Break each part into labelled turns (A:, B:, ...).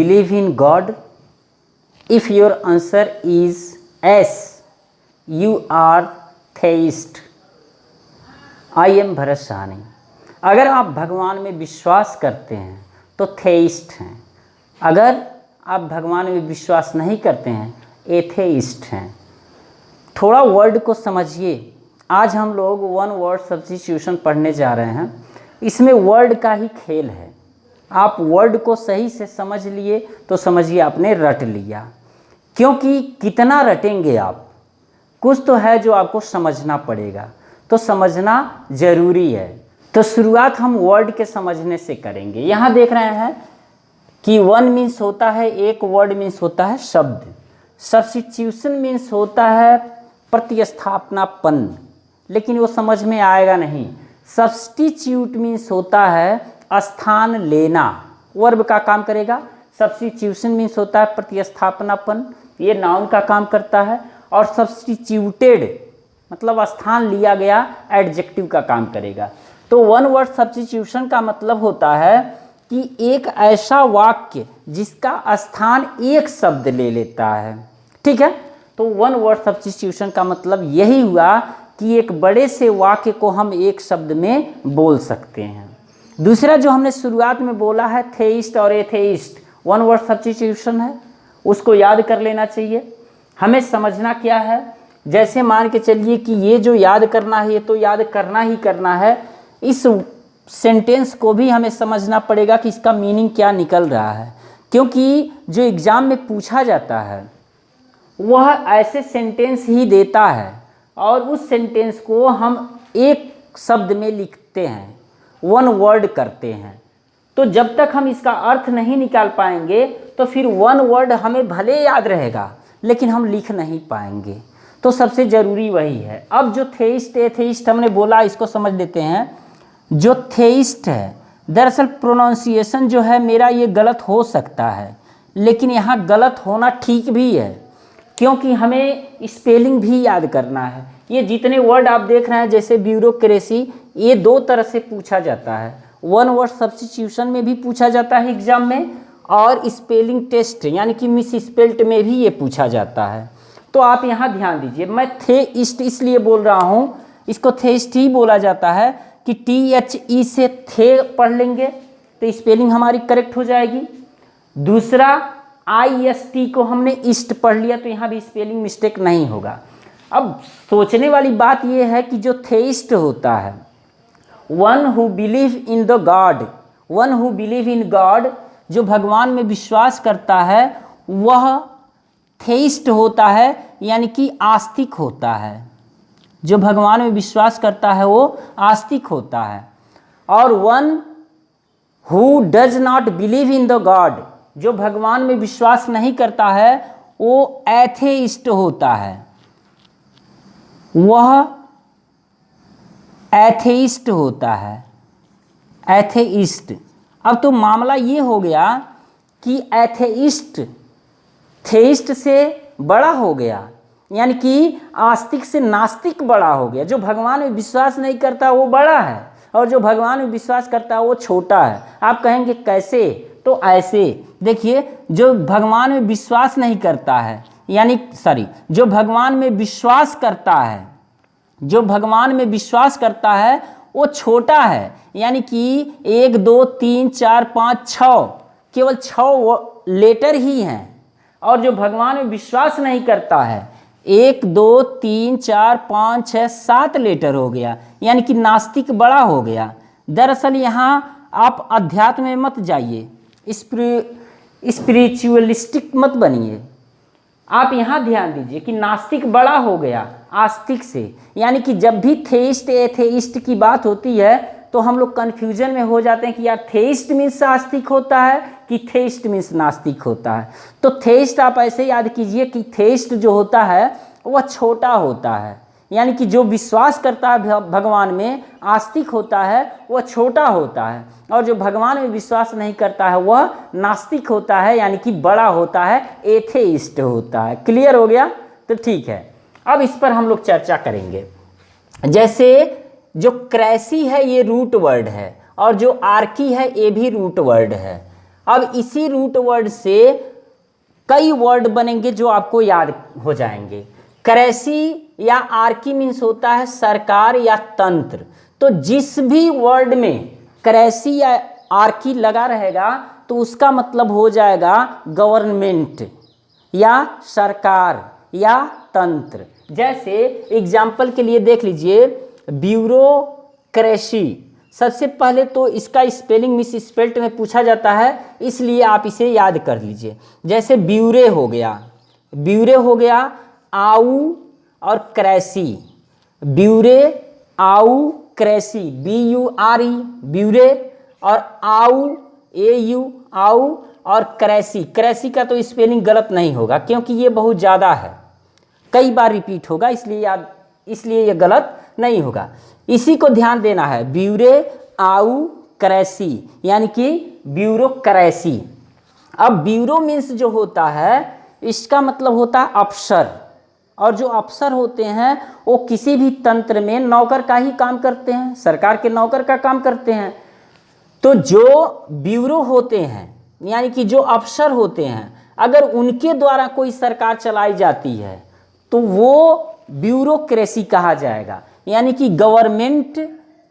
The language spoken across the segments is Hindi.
A: believe in God? If your answer is yes, you are theist. I am Bharat Sahni. अगर आप भगवान में विश्वास करते हैं तो थेइस्ट हैं, अगर आप भगवान में विश्वास नहीं करते हैं एथेइस्ट हैं। थोड़ा वर्ड को समझिए। आज हम लोग वन वर्ड सब्स्टिट्यूशन पढ़ने जा रहे हैं। इसमें वर्ड का ही खेल है। आप वर्ड को सही से समझ लिए तो समझिए आपने रट लिया, क्योंकि कितना रटेंगे आप, कुछ तो है जो आपको समझना पड़ेगा, तो समझना ज़रूरी है। तो शुरुआत हम वर्ड के समझने से करेंगे। यहाँ देख रहे हैं कि वन मीन्स होता है एक, वर्ड मीन्स होता है शब्द, सब्स्टिट्यूशन मीन्स होता है प्रतिस्थापनापन, लेकिन वो समझ में आएगा नहीं। सब्स्टिट्यूट मीन्स होता है स्थान लेना, वर्ब का काम करेगा। सब्स्टिट्यूशन मीन्स होता है प्रतिस्थापनापन, ये नाउन का काम करता है। और सब्स्टिट्यूटेड मतलब स्थान लिया गया, एडजेक्टिव का काम करेगा। तो वन वर्ड सब्स्टिट्यूशन का मतलब होता है कि एक ऐसा वाक्य जिसका स्थान एक शब्द ले लेता है, ठीक है। तो वन वर्ड सब्स्टिट्यूशन का मतलब यही हुआ कि एक बड़े से वाक्य को हम एक शब्द में बोल सकते हैं। दूसरा जो हमने शुरुआत में बोला है थेइस्ट और एथेइस्ट, वन वर्ड सब्स्टिट्यूशन है, उसको याद कर लेना चाहिए। हमें समझना क्या है, जैसे मान के चलिए कि ये जो याद करना है ये तो याद करना ही करना है, इस सेंटेंस को भी हमें समझना पड़ेगा कि इसका मीनिंग क्या निकल रहा है, क्योंकि जो एग्ज़ाम में पूछा जाता है वह ऐसे सेंटेंस ही देता है और उस सेंटेंस को हम एक शब्द में लिखते हैं, वन वर्ड करते हैं। तो जब तक हम इसका अर्थ नहीं निकाल पाएंगे तो फिर वन वर्ड हमें भले याद रहेगा लेकिन हम लिख नहीं पाएंगे। तो सबसे ज़रूरी वही है। अब जो थेइस्ट एथेइस्ट हमने बोला, इसको समझ लेते हैं। जो थेइस्ट है, दरअसल प्रोनाउंसिएशन जो है मेरा ये गलत हो सकता है, लेकिन यहाँ गलत होना ठीक भी है, क्योंकि हमें स्पेलिंग भी याद करना है। ये जितने वर्ड आप देख रहे हैं जैसे ब्यूरोक्रेसी, ये दो तरह से पूछा जाता है। वन वर्ड सब्स्टिट्यूशन में भी पूछा जाता है एग्जाम में, और स्पेलिंग टेस्ट यानी कि मिस स्पेल्ट में भी ये पूछा जाता है। तो आप यहाँ ध्यान दीजिए। मैं थेइस्ट इसलिए बोल रहा हूँ, इसको थेइस्ट ही बोला जाता है कि THE से थे पढ़ लेंगे तो स्पेलिंग हमारी करेक्ट हो जाएगी। दूसरा IST को हमने ईस्ट पढ़ लिया तो यहाँ भी स्पेलिंग मिस्टेक नहीं होगा। अब सोचने वाली बात यह है कि जो थेइस्ट होता है, one who believe in the God, one who believe in God, जो भगवान में विश्वास करता है वह थेइस्ट होता है, यानी कि आस्तिक होता है। जो भगवान में विश्वास करता है वो आस्तिक होता है। और one who does not believe in the God, जो भगवान में विश्वास नहीं करता है वो एथेइस्ट होता है, वह एथेइस्ट होता है, एथेइस्ट। अब तो मामला ये हो गया कि एथेइस्ट थेइस्ट से बड़ा हो गया, यानी कि आस्तिक से नास्तिक बड़ा हो गया। जो भगवान में विश्वास नहीं करता वो बड़ा है और जो भगवान में विश्वास करता है वो छोटा है। आप कहेंगे कैसे? तो ऐसे देखिए, जो भगवान में विश्वास नहीं करता है, यानी जो भगवान में विश्वास करता है, जो भगवान में विश्वास करता है वो छोटा है, यानी कि 1 2 3 4 5 6 केवल 6 लेटर ही हैं। और जो भगवान में विश्वास नहीं करता है 1 2 3 4 5 6 7 लेटर हो गया, यानी कि नास्तिक बड़ा हो गया। दरअसल यहाँ आप अध्यात्म में मत जाइए, स्पिरिचुअलिस्टिक मत बनिए। आप यहाँ ध्यान दीजिए कि नास्तिक बड़ा हो गया आस्तिक से, यानी कि जब भी थेइस्ट एथेइस्ट की बात होती है तो हम लोग कन्फ्यूजन में हो जाते हैं कि यार थेइस्ट मीन्स आस्तिक होता है कि थेइस्ट मीन्स नास्तिक होता है। तो थेइस्ट आप ऐसे याद कीजिए कि थेइस्ट जो होता है वह छोटा होता है, यानी कि जो विश्वास करता है भगवान में आस्तिक होता है वह छोटा होता है, और जो भगवान में विश्वास नहीं करता है वह नास्तिक होता है, यानी कि बड़ा होता है, एथेइस्ट होता है। क्लियर हो गया? तो ठीक है, अब इस पर हम लोग चर्चा करेंगे। जैसे जो क्रैसी है ये रूट वर्ड है और जो आर्की है ये भी रूट वर्ड है। अब इसी रूट वर्ड से कई वर्ड बनेंगे जो आपको याद हो जाएंगे। क्रेसी या आर्की मीन्स होता है सरकार या तंत्र। तो जिस भी वर्ड में क्रेसी या आर्की लगा रहेगा तो उसका मतलब हो जाएगा गवर्नमेंट या सरकार या तंत्र। जैसे एग्जाम्पल के लिए देख लीजिए ब्यूरोक्रेसी। सबसे पहले तो इसका स्पेलिंग मिस स्पेल्ट में पूछा जाता है, इसलिए आप इसे याद कर लीजिए। जैसे ब्यूरे हो गया, आउ और क्रेसी, ब्यूरे आउ क्रेसी, BURE ब्यूरे, और आउ AU आउ, और क्रेसी का तो स्पेलिंग गलत नहीं होगा क्योंकि ये बहुत ज़्यादा है, कई बार रिपीट होगा, इसलिए ये गलत नहीं होगा। इसी को ध्यान देना है, ब्यूरे आउ क्रेसी यानी कि ब्यूरोक्रेसी। अब ब्यूरो मीन्स जो होता है इसका मतलब होता है अफसर, और जो अफसर होते हैं वो किसी भी तंत्र में नौकर का ही काम करते हैं, सरकार के नौकर का काम करते हैं। तो जो ब्यूरो होते हैं यानी कि जो अफसर होते हैं, अगर उनके द्वारा कोई सरकार चलाई जाती है तो वो ब्यूरोक्रेसी कहा जाएगा। यानी कि गवर्नमेंट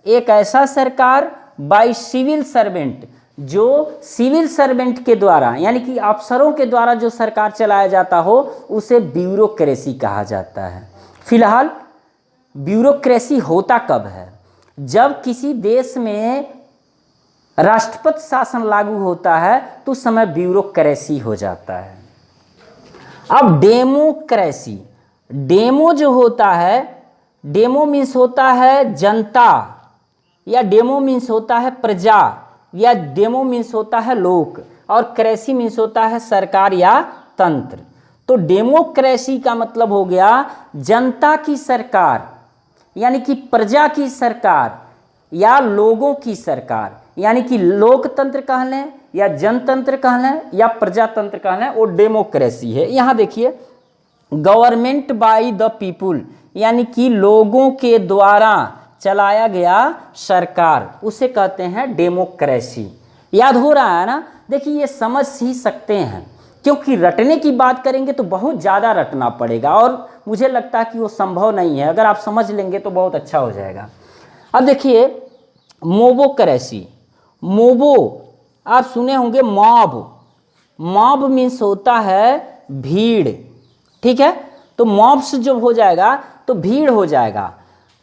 A: एक ऐसा सरकार बाय सिविल सर्वेंट, जो सिविल सर्वेंट के द्वारा यानी कि अफसरों के द्वारा जो सरकार चलाया जाता हो उसे ब्यूरोक्रेसी कहा जाता है। फिलहाल ब्यूरोक्रेसी होता कब है? जब किसी देश में राष्ट्रपति शासन लागू होता है तो उस समय ब्यूरोक्रेसी हो जाता है। अब डेमोक्रेसी, डेमो जो होता है, डेमो मीन्स होता है जनता, या डेमो मीन्स होता है प्रजा, या डेमो मीन्स होता है लोक, और क्रेसी मीन्स होता है सरकार या तंत्र। तो डेमोक्रेसी का मतलब हो गया जनता की सरकार यानी कि प्रजा की सरकार या लोगों की सरकार, यानी कि लोकतंत्र कह लें या जनतंत्र कह लें या प्रजातंत्र कह लें, वो डेमोक्रेसी है। यहाँ देखिए गवर्नमेंट बाय द पीपुल यानी कि लोगों के द्वारा चलाया गया सरकार, उसे कहते हैं डेमोक्रेसी। याद हो रहा है ना? देखिए ये समझ ही सकते हैं, क्योंकि रटने की बात करेंगे तो बहुत ज़्यादा रटना पड़ेगा और मुझे लगता है कि वो संभव नहीं है। अगर आप समझ लेंगे तो बहुत अच्छा हो जाएगा। अब देखिए मोबोक्रेसी, मोबो आप सुने होंगे, मॉब, मॉब मीन्स होता है भीड़, ठीक है? तो मॉब से जब हो जाएगा तो भीड़ हो जाएगा,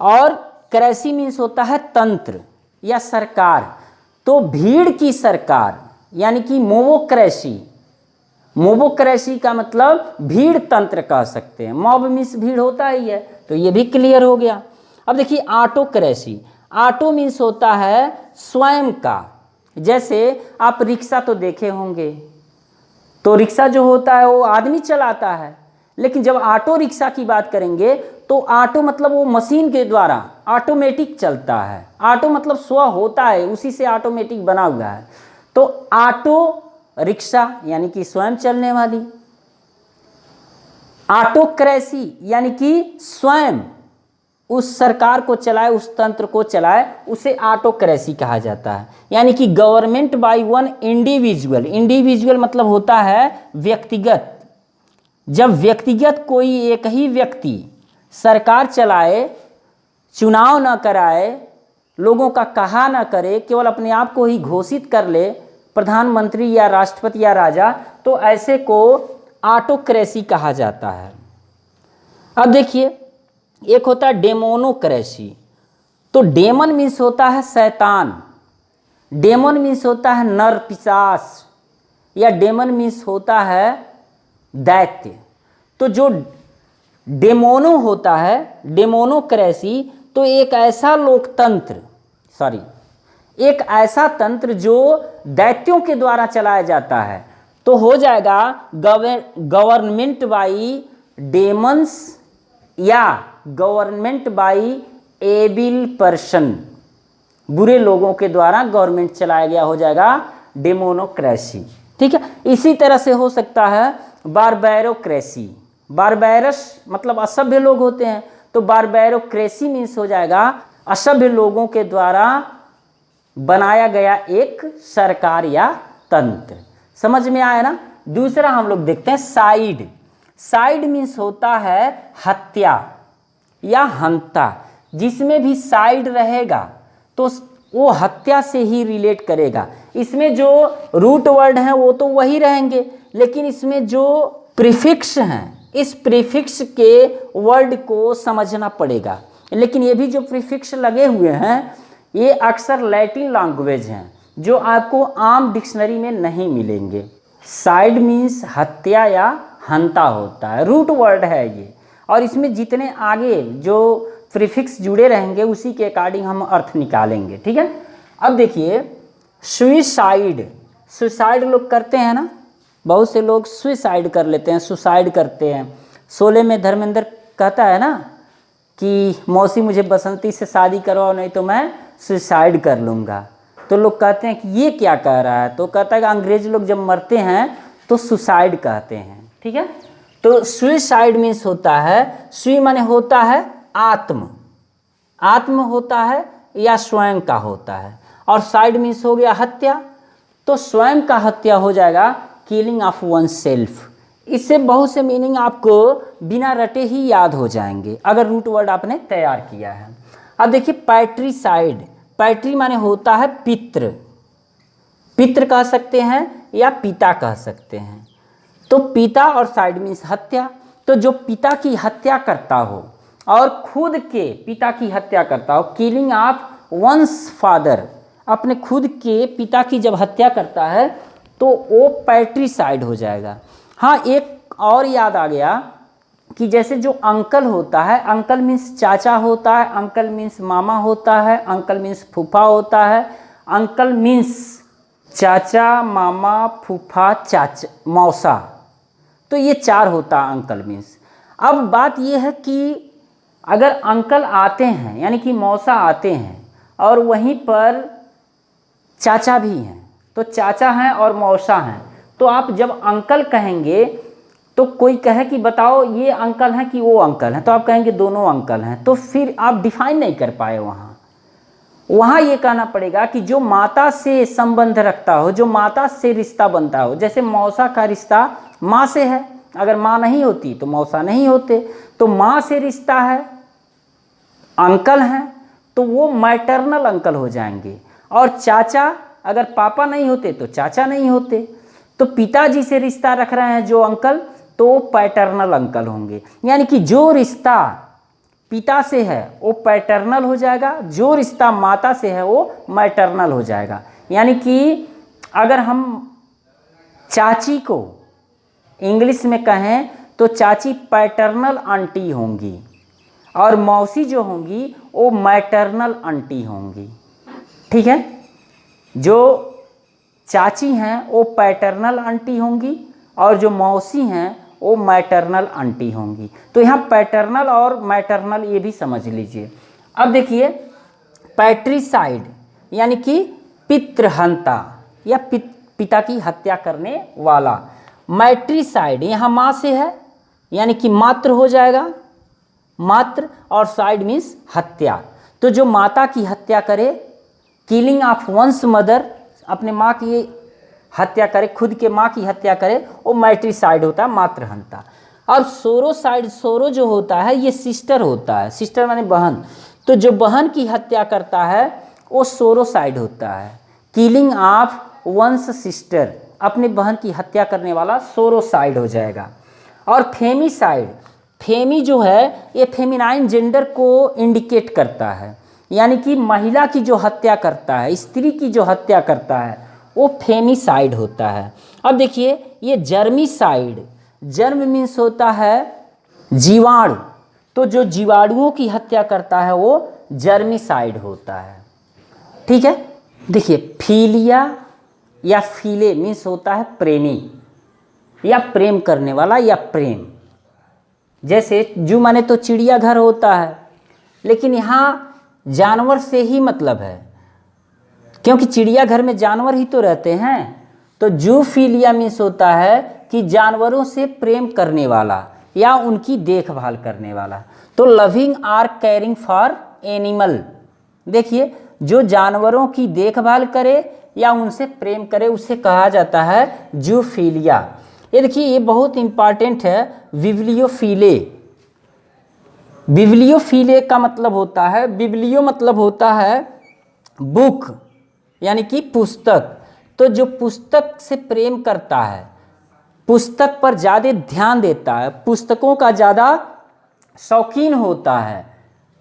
A: और क्रेसी मीन्स होता है तंत्र या सरकार, तो भीड़ की सरकार यानी कि मोबोक्रेसी। मोबोक्रेसी का मतलब भीड़ तंत्र कह सकते हैं, मॉब मीन्स भीड़ होता ही है, तो ये भी क्लियर हो गया। अब देखिए ऑटोक्रेसी, ऑटो मीन्स होता है स्वयं का। जैसे आप रिक्शा तो देखे होंगे, तो रिक्शा जो होता है वो आदमी चलाता है, लेकिन जब ऑटो रिक्शा की बात करेंगे तो ऑटो मतलब वो मशीन के द्वारा ऑटोमेटिक चलता है। ऑटो मतलब स्व होता है, उसी से ऑटोमेटिक बना हुआ है। तो ऑटो रिक्शा यानी कि स्वयं चलने वाली, ऑटोक्रेसी यानी कि स्वयं उस सरकार को चलाए, उस तंत्र को चलाए, उसे ऑटोक्रेसी कहा जाता है। यानी कि government by one individual, individual मतलब होता है व्यक्तिगत। जब व्यक्तिगत कोई एक ही व्यक्ति सरकार चलाए, चुनाव न कराए, लोगों का कहा न करे, केवल अपने आप को ही घोषित कर ले प्रधानमंत्री या राष्ट्रपति या राजा, तो ऐसे को ऑटोक्रेसी कहा जाता है। अब देखिए एक होता है डेमोनोक्रेसी। तो डेमन मीन्स होता है शैतान, डेमन मीन्स होता है नर पिशाच, या डेमन मीन्स होता है दैत्य। तो जो डेमोनो होता है, डेमोनोक्रेसी, तो एक ऐसा लोकतंत्र, एक ऐसा तंत्र जो दैत्यों के द्वारा चलाया जाता है, तो हो जाएगा गवर्नमेंट बाई डेमन्स या गवर्नमेंट बाई एविल पर्सन, बुरे लोगों के द्वारा गवर्नमेंट चलाया गया, हो जाएगा डेमोनोक्रेसी। ठीक है, इसी तरह से हो सकता है बारबैरोक्रेसी। बारबैरस मतलब असभ्य लोग होते हैं, तो बारबैरोक्रेसी मीन्स हो जाएगा असभ्य लोगों के द्वारा बनाया गया एक सरकार या तंत्र। समझ में आया ना। दूसरा हम लोग देखते हैं साइड। साइड मीन्स होता है हत्या या हंता। जिसमें भी साइड रहेगा तो वो हत्या से ही रिलेट करेगा। इसमें जो रूट वर्ड हैं वो तो वही रहेंगे, लेकिन इसमें जो प्रीफिक्स हैं, इस प्रीफिक्स के वर्ड को समझना पड़ेगा। लेकिन ये भी जो प्रीफिक्स लगे हुए हैं ये अक्सर लैटिन लैंग्वेज हैं जो आपको आम डिक्शनरी में नहीं मिलेंगे। साइड मीन्स हत्या या हंता होता है, रूट वर्ड है ये, और इसमें जितने आगे जो प्रीफिक्स जुड़े रहेंगे उसी के अकॉर्डिंग हम अर्थ निकालेंगे। ठीक है। अब देखिए सुसाइड। सुसाइड लोग करते हैं ना, बहुत से लोग सुसाइड कर लेते हैं, सुसाइड करते हैं। शोले में धर्मेंद्र कहता है ना कि मौसी मुझे बसंती से शादी करवाओ नहीं तो मैं सुसाइड कर लूँगा। तो लोग कहते हैं कि ये क्या कह रहा है, तो कहता है कि अंग्रेज लोग जब मरते हैं तो सुसाइड कहते हैं। ठीक है। तो सुसाइड मीन्स होता है, स्वी माने होता है आत्म, आत्म होता है या स्वयं का होता है, और साइड मीन्स हो गया हत्या, तो स्वयं का हत्या हो जाएगा किलिंग ऑफ वन सेल्फ। इससे बहुत से मीनिंग आपको बिना रटे ही याद हो जाएंगे अगर रूट वर्ड आपने तैयार किया है। अब देखिए पैट्रीसाइड। पैट्री माने होता है पितृ, पितृ कह सकते हैं या पिता कह सकते हैं। तो पिता और साइड मीन्स हत्या। तो जो पिता की हत्या करता हो और खुद के पिता की हत्या करता हो, किलिंग ऑफ वंस फादर, अपने खुद के पिता की जब हत्या करता है तो वो पैट्रीसाइड हो जाएगा। हाँ, एक और याद आ गया कि जैसे जो अंकल होता है, अंकल मीन्स चाचा होता है, अंकल मीन्स मामा होता है, अंकल मीन्स फूफा होता है। अंकल मीन्स चाचा, मामा, फूफा, चाचा, मौसा, तो ये चार होता है अंकल मीन्स। अब बात ये है कि अगर अंकल आते हैं यानी कि मौसा आते हैं और वहीं पर चाचा भी हैं, तो चाचा हैं और मौसा हैं, तो आप जब अंकल कहेंगे तो कोई कहे कि बताओ ये अंकल हैं कि वो अंकल हैं, तो आप कहेंगे दोनों अंकल हैं, तो फिर आप डिफाइन नहीं कर पाए। वहाँ ये कहना पड़ेगा कि जो माता से संबंध रखता हो, जो माता से रिश्ता बनता हो, जैसे मौसा का रिश्ता माँ से है, अगर माँ नहीं होती तो मौसा नहीं होते, तो माँ से रिश्ता है, अंकल हैं, तो वो मैटरनल अंकल हो जाएंगे। और चाचा, अगर पापा नहीं होते तो चाचा नहीं होते, तो पिताजी से रिश्ता रख रहे हैं जो अंकल, तो पैटर्नल अंकल होंगे। यानी कि जो रिश्ता पिता से है वो पैटर्नल हो जाएगा, जो रिश्ता माता से है वो मैटरनल हो जाएगा। यानी कि अगर हम चाची को इंग्लिश में कहें तो चाची पैटर्नल आंटी होंगी और मौसी जो होंगी वो मैटरनल आंटी होंगी। ठीक है। जो चाची हैं वो पैटर्नल आंटी होंगी और जो मौसी हैं वो मैटरनल आंटी होंगी। तो यहाँ पैटर्नल और मैटरनल ये भी समझ लीजिए। अब देखिए पैट्रीसाइड यानी कि पितृहंता या पिता की हत्या करने वाला। मैट्रीसाइड यहाँ माँ से है यानी कि मात्र हो जाएगा, मात्र, और साइड मीन्स हत्या। तो जो माता की हत्या करे, किलिंग ऑफ वंस मदर, अपने माँ की हत्या करे, खुद के माँ की हत्या करे, वो मैट्रीसाइड होता है, मातृहंता। और सोरोसाइड, सोरो जो होता है ये सिस्टर होता है, सिस्टर माने बहन, तो जो बहन की हत्या करता है वो सोरोसाइड होता है, किलिंग ऑफ वंस सिस्टर, अपने बहन की हत्या करने वाला सोरोसाइड हो जाएगा। और फेमिसाइड, फेमी जो है ये फेमिनाइन जेंडर को इंडिकेट करता है, यानी कि महिला की जो हत्या करता है, स्त्री की जो हत्या करता है वो फेमिसाइड होता है। अब देखिए ये जर्मिसाइड, जर्म मीन्स होता है जीवाणु, तो जो जीवाणुओं की हत्या करता है वो जर्मिसाइड होता है। ठीक है। देखिए फिलिया या फिले मीन्स होता है प्रेमी या प्रेम करने वाला या प्रेम। जैसे जू माने तो चिड़ियाघर होता है, लेकिन यहाँ जानवर से ही मतलब है, क्योंकि चिड़ियाघर में जानवर ही तो रहते हैं। तो जूफिलिया मीन्स होता है कि जानवरों से प्रेम करने वाला या उनकी देखभाल करने वाला। तो loving or caring for animal. देखिए जो जानवरों की देखभाल करे या उनसे प्रेम करे उसे कहा जाता है जूफिलिया। ये देखिए ये बहुत इंपॉर्टेंट है, बिब्लियोफिले। बिब्लियोफिले का मतलब होता है, बिब्लियो मतलब होता है बुक यानी कि पुस्तक। तो जो पुस्तक से प्रेम करता है, पुस्तक पर ज़्यादा ध्यान देता है, पुस्तकों का ज़्यादा शौकीन होता है,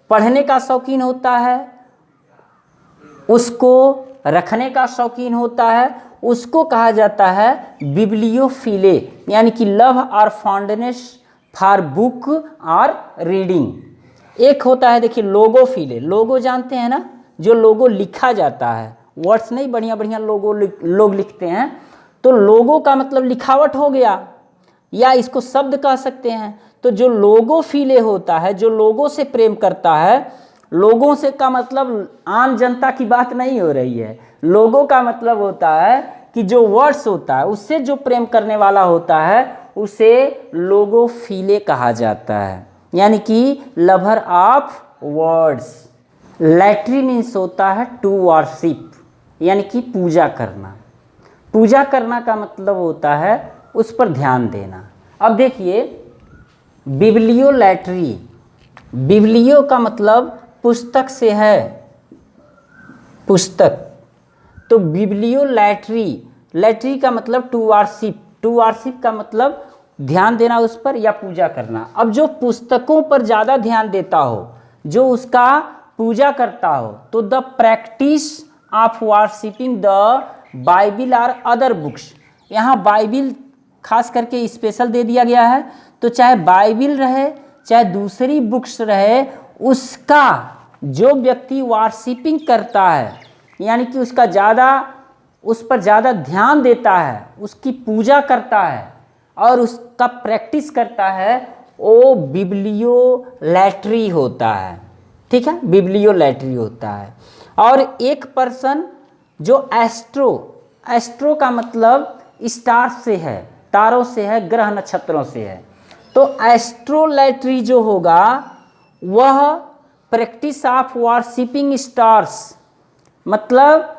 A: पढ़ने का शौकीन होता है, उसको रखने का शौकीन होता है, उसको कहा जाता है बिब्लियोफिले, यानी कि लव और फॉन्डनेस फॉर बुक और रीडिंग। एक होता है देखिए लोगोफिले। लोगो जानते हैं ना, जो लोगो लिखा जाता है, वर्ड्स नहीं, बढ़िया बढ़िया लोगो लोग लिखते हैं। तो लोगो का मतलब लिखावट हो गया, या इसको शब्द कह सकते हैं। तो जो लोगोफिले होता है, जो लोगों से प्रेम करता है, लोगों से का मतलब आम जनता की बात नहीं हो रही है। लोगों का मतलब होता है कि जो वर्ड्स होता है उससे जो प्रेम करने वाला होता है उसे लोगोफिले कहा जाता है, यानी कि लवर ऑफ वर्ड्स। लैट्री मीन्स होता है टू वर्शिप, यानी कि पूजा करना। पूजा करना का मतलब होता है उस पर ध्यान देना। अब देखिए बिब्लियोलैट्री, बिब्लियो का मतलब पुस्तक से है, पुस्तक। तो बिब्लियोलैट्री, लैट्री का मतलब टू वर्शिप, टू वर्शिप का मतलब ध्यान देना उस पर या पूजा करना। अब जो पुस्तकों पर ज़्यादा ध्यान देता हो, जो उसका पूजा करता हो, तो the practice of worshipping the Bible और अदर बुक्स। यहाँ बाइबिल खास करके स्पेशल दे दिया गया है। तो चाहे बाइबिल रहे चाहे दूसरी बुक्स रहे, उसका जो व्यक्ति वर्शिपिंग करता है, यानी कि उसका ज़्यादा, उस पर ज़्यादा ध्यान देता है, उसकी पूजा करता है और उसका प्रैक्टिस करता है, वो बिब्लियोलैट्री होता है। ठीक है, बिब्लियोलैट्री होता है। और एक पर्सन जो एस्ट्रो, एस्ट्रो का मतलब स्टार से है, तारों से है, ग्रह नक्षत्रों से है। तो एस्ट्रोलैट्री जो होगा वह प्रैक्टिस ऑफ वर्शिपिंग स्टार्स, मतलब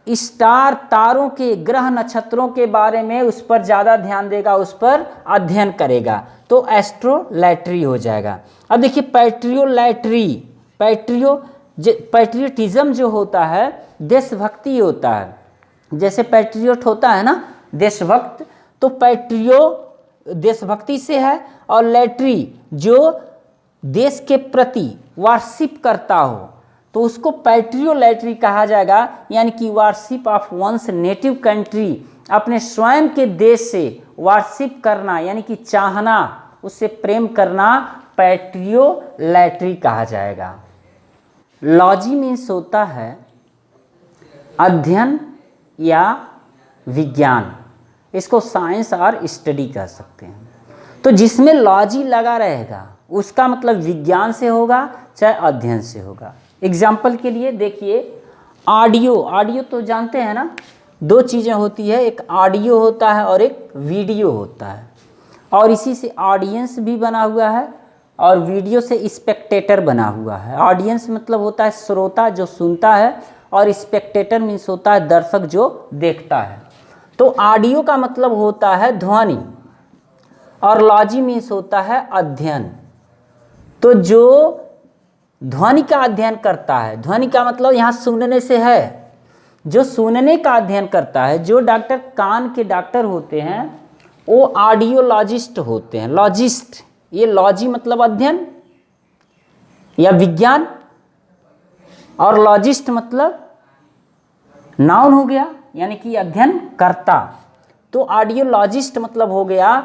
A: स्टार, तारों के, ग्रह नक्षत्रों के बारे में उस पर ज़्यादा ध्यान देगा, उस पर अध्ययन करेगा, तो एस्ट्रोलैट्री हो जाएगा। अब देखिए पैट्रियोलैट्री, पैट्रियोटिज्म जो होता है देशभक्ति होता है। जैसे पैट्रियोट होता है ना देशभक्त, तो पैट्रियो देशभक्ति से है, और लैट्री जो देश के प्रति वर्शिप करता हो तो उसको पैट्रियोलैट्री कहा जाएगा, यानी कि worship of one's native country, अपने स्वयं के देश से वर्शिप करना, यानी कि चाहना, उससे प्रेम करना, पैट्रियोलैट्री कहा जाएगा। लॉजी मीन्स होता है अध्ययन या विज्ञान, इसको साइंस और स्टडी कह सकते हैं। तो जिसमें लॉजी लगा रहेगा उसका मतलब विज्ञान से होगा चाहे अध्ययन से होगा। एग्जाम्पल के लिए देखिए ऑडियो, ऑडियो तो जानते हैं ना, दो चीज़ें होती है, एक ऑडियो होता है और एक वीडियो होता है, और इसी से ऑडियंस भी बना हुआ है और वीडियो से स्पेक्टेटर बना हुआ है। ऑडियंस मतलब होता है श्रोता जो सुनता है, और स्पेक्टेटर मीन्स होता है दर्शक जो देखता है। तो ऑडियो का मतलब होता है ध्वनि और लॉजी मीन्स होता है अध्ययन। तो जो ध्वनि का अध्ययन करता है, ध्वनि का मतलब यहाँ सुनने से है, जो सुनने का अध्ययन करता है, जो डॉक्टर कान के डॉक्टर होते हैं वो ऑडियोलॉजिस्ट होते हैं, लॉजिस्ट। ये लॉजी मतलब अध्ययन या विज्ञान, और लॉजिस्ट मतलब नाउन हो गया, यानी कि अध्ययन करता। तो ऑडियोलॉजिस्ट मतलब हो गया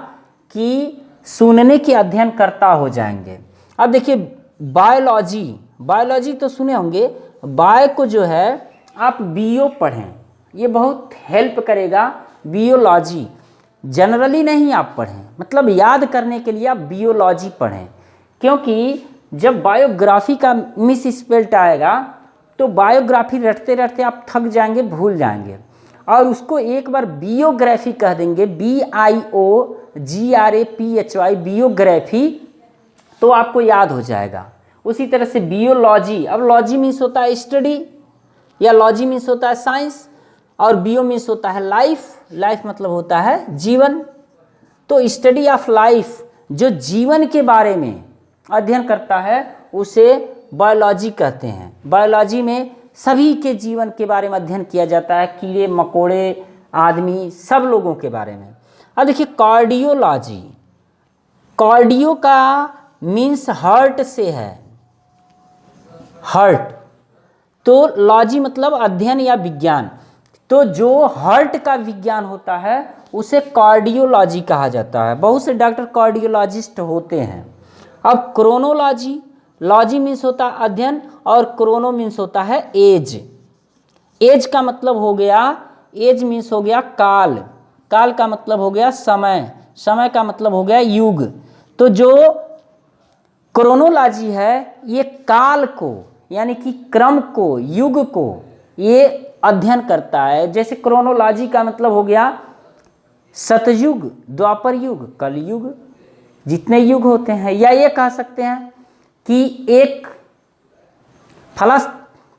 A: कि सुनने के अध्ययन करता हो जाएंगे। अब देखिए बायोलॉजी, बायोलॉजी तो सुने होंगे, बायो को जो है आप बीओ पढ़ें, ये बहुत हेल्प करेगा। बियोलॉजी जनरली नहीं आप पढ़ें, मतलब याद करने के लिए आप बियोलॉजी पढ़ें, क्योंकि जब बायोग्राफी का मिस स्पेल्ट आएगा तो बायोग्राफी रटते रटते आप थक जाएंगे, भूल जाएंगे, और उसको एक बार बियोग्राफी कह देंगे, BIOGRAPHY, बियोग्राफी, तो आपको याद हो जाएगा। उसी तरह से बियोलॉजी, अब लॉजी मीन्स होता है स्टडी, या लॉजी मीन्स होता है साइंस, और बियो मीन्स होता है लाइफ, लाइफ मतलब होता है जीवन। तो स्टडी ऑफ लाइफ, जो जीवन के बारे में अध्ययन करता है उसे बायोलॉजी कहते हैं। बायोलॉजी में सभी के जीवन के बारे में अध्ययन किया जाता है, कीड़े मकोड़े, आदमी, सब लोगों के बारे में। अब देखिए कार्डियोलॉजी, कार्डियो का मीन्स हार्ट से है, हार्ट, तो लॉजी मतलब अध्ययन या विज्ञान। तो जो हार्ट का विज्ञान होता है उसे कार्डियोलॉजी कहा जाता है। बहुत से डॉक्टर कार्डियोलॉजिस्ट होते हैं। अब क्रोनोलॉजी, लॉजी मीन्स होता है अध्ययन और क्रोनो मीन्स होता है एज। एज का मतलब हो गया, एज मीन्स हो गया काल, काल का मतलब हो गया समय, समय का मतलब हो गया युग। तो जो क्रोनोलॉजी है ये काल को यानी कि क्रम को, युग को ये अध्ययन करता है। जैसे क्रोनोलॉजी का मतलब हो गया सतयुग, द्वापर युग, कलयुग, जितने युग होते हैं। या ये कह सकते हैं कि एक फला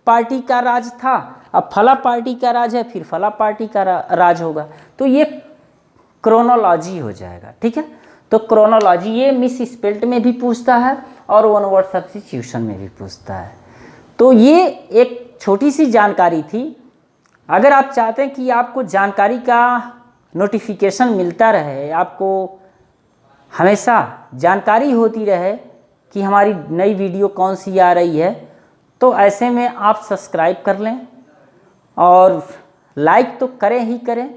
A: पार्टी का राज था, अब फला पार्टी का राज है, फिर फला पार्टी का राज होगा, तो ये क्रोनोलॉजी हो जाएगा। ठीक है, तो क्रोनोलॉजी ये मिस स्पेल्ट में भी पूछता है और वन वर्ड सब्स्टिट्यूशन में भी पूछता है। तो ये एक छोटी सी जानकारी थी। अगर आप चाहते हैं कि आपको जानकारी का नोटिफिकेशन मिलता रहे, आपको हमेशा जानकारी होती रहे कि हमारी नई वीडियो कौन सी आ रही है, तो ऐसे में आप सब्सक्राइब कर लें और लाइक तो करें ही करें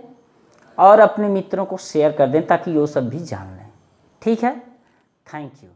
A: और अपने मित्रों को शेयर कर दें ताकि वो सब भी जान लें। ठीक है, थैंक यू।